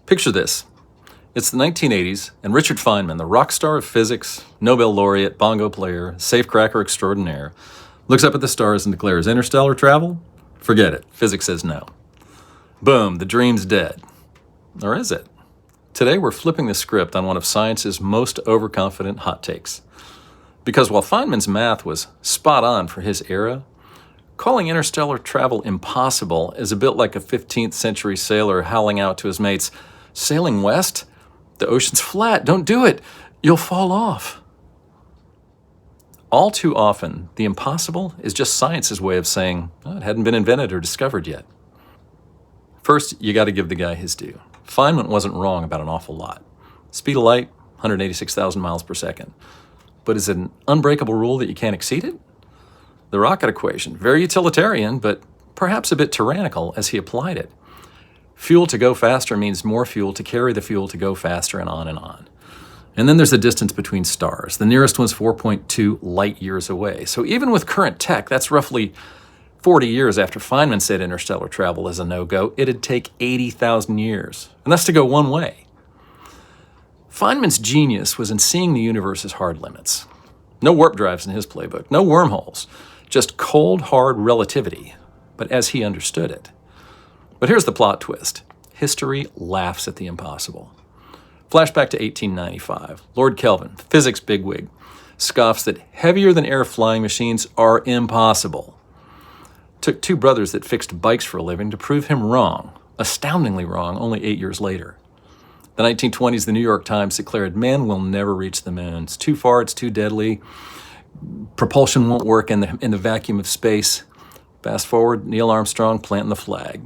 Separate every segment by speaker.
Speaker 1: Picture this. It's the 1980s, and Richard Feynman, the rock star of physics, Nobel laureate, bongo player, safecracker extraordinaire, looks up at the stars and declares, "Interstellar travel? Forget it. Physics says no." Boom, the dream's dead. Or is it? Today we're flipping the script on one of science's most overconfident hot takes. Because while Feynman's math was spot on for his era, calling interstellar travel impossible is a bit like a 15th century sailor howling out to his mates, "Sailing west? The ocean's flat. Don't do it. You'll fall off." All too often, the impossible is just science's way of saying, "Oh, it hadn't been invented or discovered yet." First, you got to give the guy his due. Feynman wasn't wrong about an awful lot. Speed of light, 186,000 miles per second. But is it an unbreakable rule that you can't exceed it? The rocket equation, very utilitarian, but perhaps a bit tyrannical as he applied it. Fuel to go faster means more fuel to carry the fuel to go faster, and on and on. And then there's the distance between stars. The nearest one's 4.2 light years away. So even with current tech, that's roughly 40 years after Feynman said interstellar travel is a no-go. It'd take 80,000 years. And that's to go one way. Feynman's genius was in seeing the universe's hard limits. No warp drives in his playbook, no wormholes, just cold, hard relativity, but as he understood it. But here's the plot twist. History laughs at the impossible. Flashback to 1895. Lord Kelvin, physics bigwig, scoffs that heavier-than-air flying machines are impossible. Took two brothers that fixed bikes for a living to prove him wrong, astoundingly wrong, only 8 years later. The 1920s, the New York Times declared, "Man will never reach the moon. It's too far, it's too deadly. Propulsion won't work in the vacuum of space." Fast forward, Neil Armstrong planting the flag.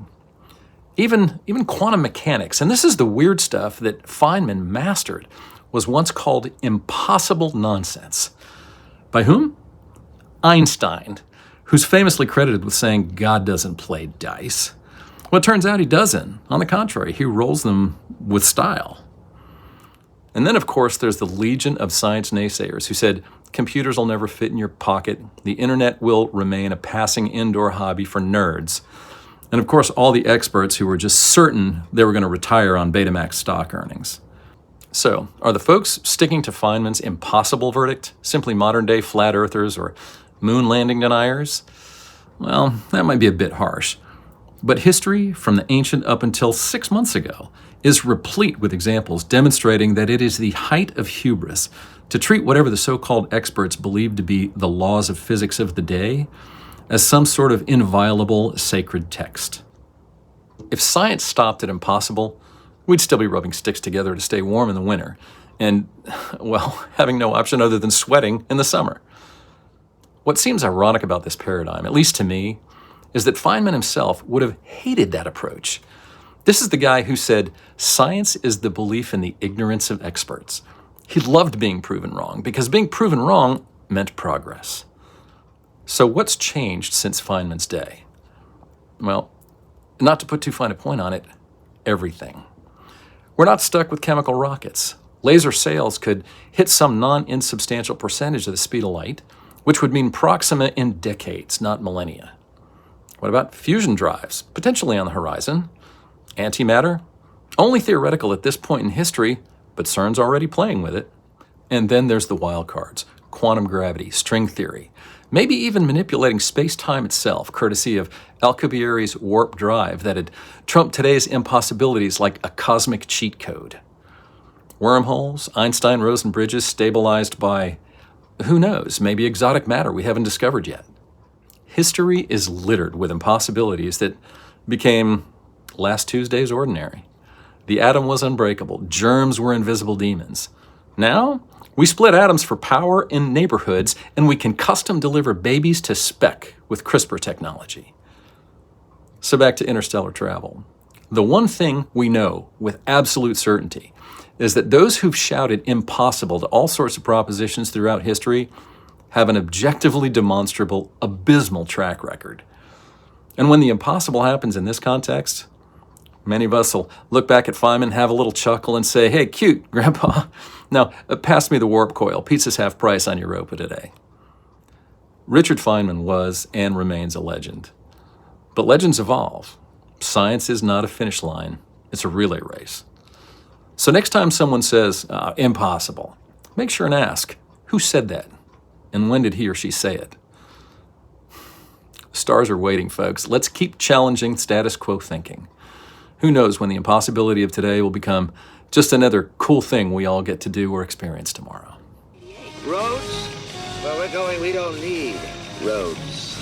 Speaker 1: Even quantum mechanics, and this is the weird stuff that Feynman mastered, was once called impossible nonsense. By whom? Einstein, who's famously credited with saying God doesn't play dice. Well, it turns out he doesn't. On the contrary, he rolls them with style. And then, of course, there's the legion of science naysayers who said computers will never fit in your pocket, the internet will remain a passing indoor hobby for nerds. And of course, all the experts who were just certain they were going to retire on Betamax stock earnings. So, are the folks sticking to Feynman's impossible verdict simply modern-day flat earthers or moon landing deniers? Well, that might be a bit harsh. But history, from the ancient up until 6 months ago, is replete with examples demonstrating that it is the height of hubris to treat whatever the so-called experts believe to be the laws of physics of the day as some sort of inviolable sacred text. If science stopped at impossible, we'd still be rubbing sticks together to stay warm in the winter and, well, having no option other than sweating in the summer. What seems ironic about this paradigm, at least to me, is that Feynman himself would have hated that approach. This is the guy who said, "Science is the belief in the ignorance of experts." He loved being proven wrong because being proven wrong meant progress. So what's changed since Feynman's day? Well, not to put too fine a point on it, everything. We're not stuck with chemical rockets. Laser sails could hit some non-insubstantial percentage of the speed of light, which would mean proxima in decades, not millennia. What about fusion drives, potentially on the horizon? Antimatter? Only theoretical at this point in history, but CERN's already playing with it. And then there's the wild cards, quantum gravity, string theory, maybe even manipulating space-time itself, courtesy of Alcubierre's warp drive that had trumped today's impossibilities like a cosmic cheat code. Wormholes, Einstein-Rosen bridges stabilized by, who knows, maybe exotic matter we haven't discovered yet. History is littered with impossibilities that became last Tuesday's ordinary. The atom was unbreakable. Germs were invisible demons. Now, we split atoms for power in neighborhoods, and we can custom deliver babies to spec with CRISPR technology. So back to interstellar travel. The one thing we know with absolute certainty is that those who've shouted impossible to all sorts of propositions throughout history have an objectively demonstrable, abysmal track record. And when the impossible happens in this context, many of us will look back at Feynman, have a little chuckle, and say, "Hey, cute, Grandpa. Now, pass me the warp coil. Pizza's half price on Europa today." Richard Feynman was and remains a legend. But legends evolve. Science is not a finish line. It's a relay race. So next time someone says, impossible, make sure and ask, who said that? And when did he or she say it? Stars are waiting, folks. Let's keep challenging status quo thinking. Who knows when the impossibility of today will become just another cool thing we all get to do or experience tomorrow.
Speaker 2: Roads? Where we're going, we don't need roads.